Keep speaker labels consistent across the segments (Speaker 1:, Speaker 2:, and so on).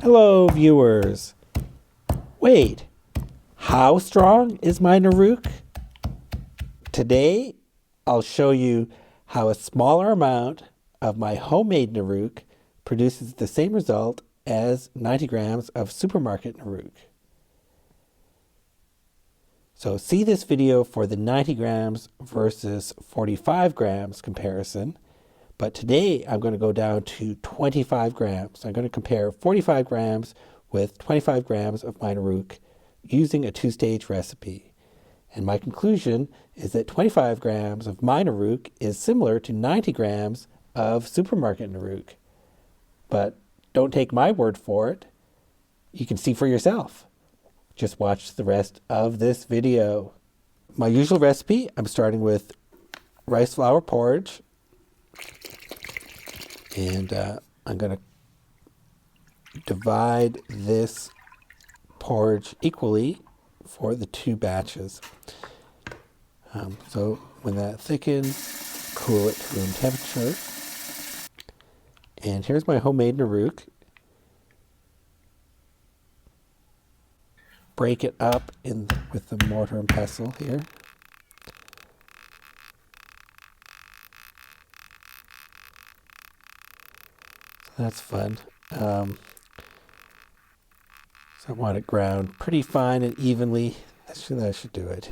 Speaker 1: Hello, viewers. Wait, how strong is my nuruk? Today, I'll show you how a smaller amount of my homemade nuruk produces the same result as 90 grams of supermarket nuruk. So see this video for the 90 grams versus 45 grams comparison. But today I'm going to go down to 25 grams. I'm going to compare 45 grams with 25 grams of my nuruk using a two-stage recipe. And my conclusion is that 25 grams of my nuruk is similar to 90 grams of supermarket nuruk. But don't take my word for it. You can see for yourself. Just watch the rest of this video. My usual recipe, I'm starting with rice flour porridge. And I'm going to divide this porridge equally for the two batches. So when that thickens, cool it to room temperature. And here's my homemade nuruk. Break it up with the mortar and pestle here. That's fun. So I want it ground pretty fine and evenly. That should do it.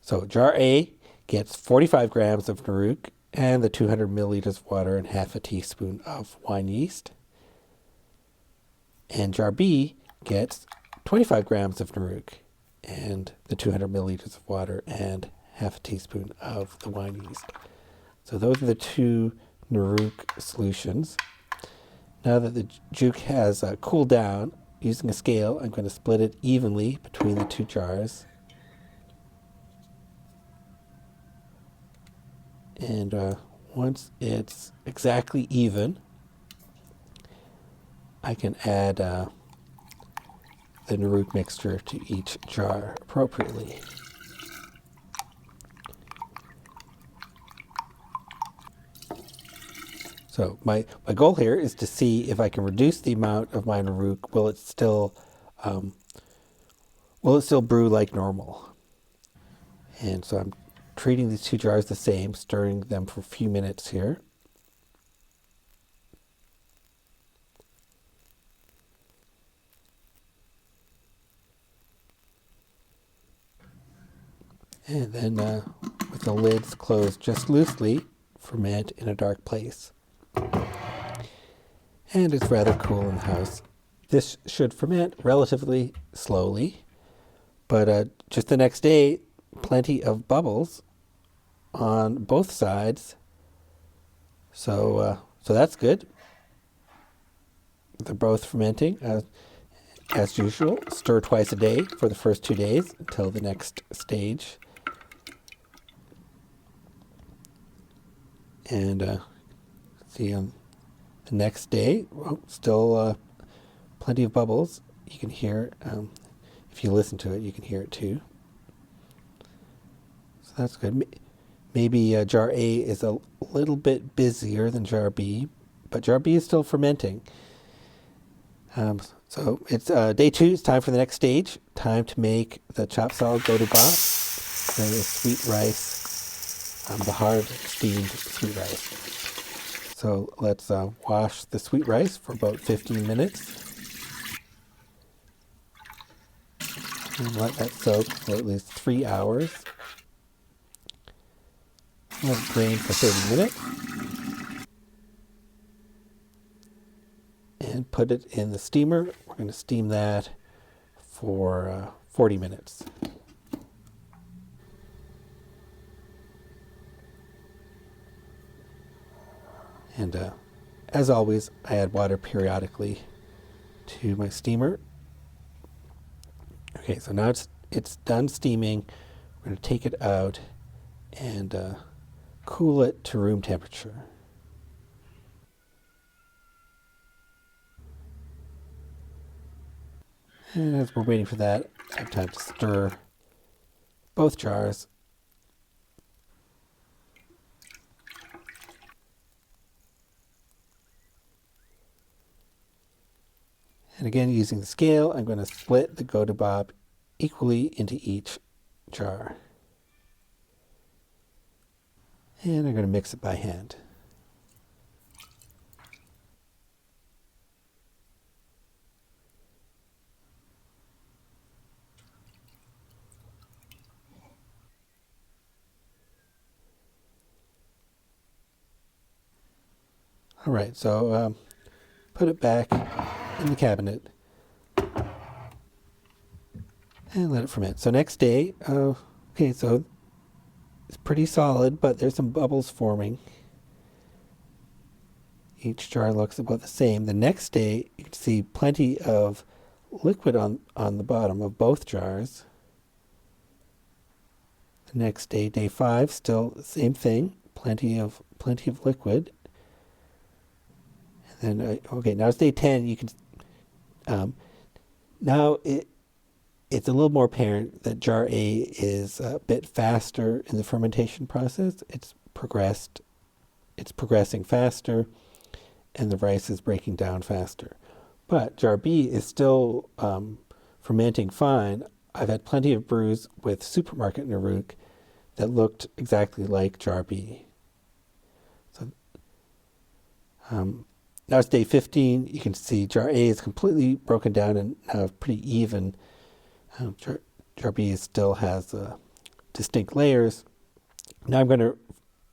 Speaker 1: So jar A gets 45 grams of nuruk and the 200 milliliters of water and half a teaspoon of wine yeast. And jar B gets 25 grams of nuruk and the 200 milliliters of water and half a teaspoon of the wine yeast. So those are the two nuruk solutions. Now that the juk has cooled down, using a scale, I'm going to split it evenly between the two jars. And once it's exactly even, I can add the nuruk mixture to each jar appropriately. So my goal here is to see if I can reduce the amount of my nuruk. Will it still brew like normal? And so I'm treating these two jars the same, stirring them for a few minutes here. And then with the lids closed just loosely, ferment in a dark place. And it's rather cool in the house. This should ferment relatively slowly, but just the next day, plenty of bubbles on both sides. So that's good. They're both fermenting as usual. Stir twice a day for the first 2 days until the next stage. And see on the next day, still plenty of bubbles. You can hear, if you listen to it, you can hear it too. So that's good. Maybe jar A is a little bit busier than jar B, but jar B is still fermenting. So it's day 2. It's time for the next stage. Time to make the chopped salad go to bop. The sweet rice, the hard steamed sweet rice. So let's wash the sweet rice for about 15 minutes. And let that soak for at least 3 hours. Let it drain for 30 minutes. And put it in the steamer. We're going to steam that for 40 minutes. And as always, I add water periodically to my steamer. Okay, so now it's done steaming. We're going to take it out and cool it to room temperature. And as we're waiting for that, I have time to stir both jars. And again, using the scale, I'm going to split the Gotabob equally into each jar. And I'm going to mix it by hand. All right, so put it back in the cabinet and let it ferment. So next day, okay, so it's pretty solid, but there's some bubbles forming. Each jar looks about the same. The next day, you can see plenty of liquid on the bottom of both jars. The next day, day 5, still the same thing, plenty of liquid. And then, okay, now it's day 10. You can now it's a little more apparent that jar A is a bit faster in the fermentation process. It's progressing faster, and the rice is breaking down faster. But jar B is still fermenting fine. I've had plenty of brews with supermarket nuruk that looked exactly like jar B. So now it's day 15. You can see jar A is completely broken down and now pretty even. Jar B still has distinct layers. Now I'm going to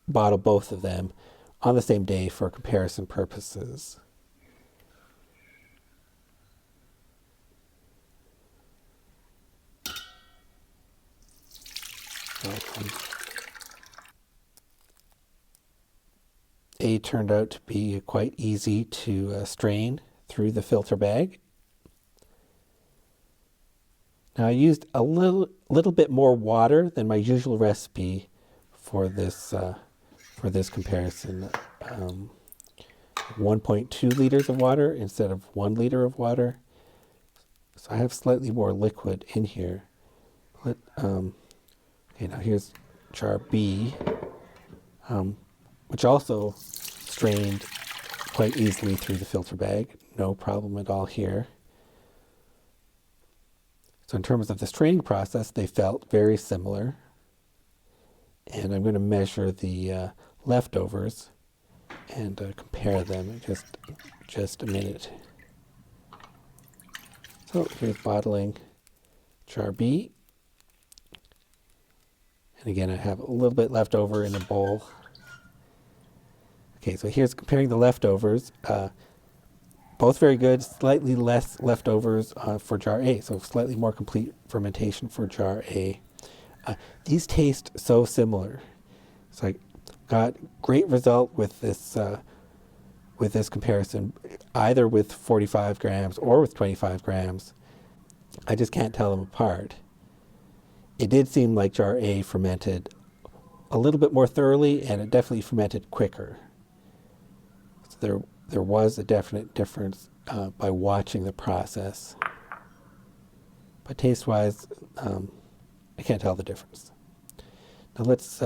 Speaker 1: bottle both of them on the same day for comparison purposes. A turned out to be quite easy to strain through the filter bag. Now I used a little bit more water than my usual recipe for this comparison. 1.2 liters of water instead of 1 liter of water. So I have slightly more liquid in here. Okay, now here's jar B, which also strained quite easily through the filter bag. No problem at all here. So in terms of the straining process, they felt very similar. And I'm going to measure the leftovers and compare them in just a minute. So here's bottling jar B. And again, I have a little bit left over in a bowl. Okay, so here's comparing the leftovers. Both very good, slightly less leftovers for jar A, so slightly more complete fermentation for jar A. These taste so similar. So I got great result with this comparison, either with 45 grams or with 25 grams. I just can't tell them apart. It did seem like jar A fermented a little bit more thoroughly, and it definitely fermented quicker. So there was a definite difference by watching the process. But taste-wise, I can't tell the difference. Now let's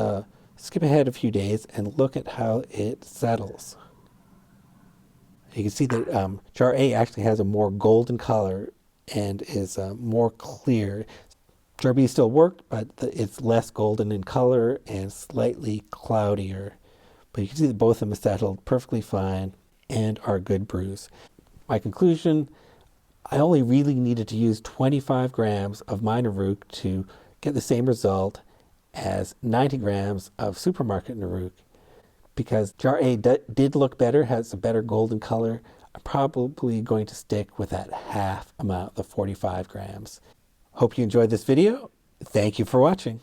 Speaker 1: skip ahead a few days and look at how it settles. You can see that jar A actually has a more golden color and is more clear. Jar B still worked, but it's less golden in color and slightly cloudier. But you can see that both of them have settled perfectly fine and are good brews. My conclusion, I only really needed to use 25 grams of my nuruk to get the same result as 90 grams of supermarket nuruk. Because jar A did look better, has a better golden color, I'm probably going to stick with that half amount, the 45 grams. Hope you enjoyed this video. Thank you for watching.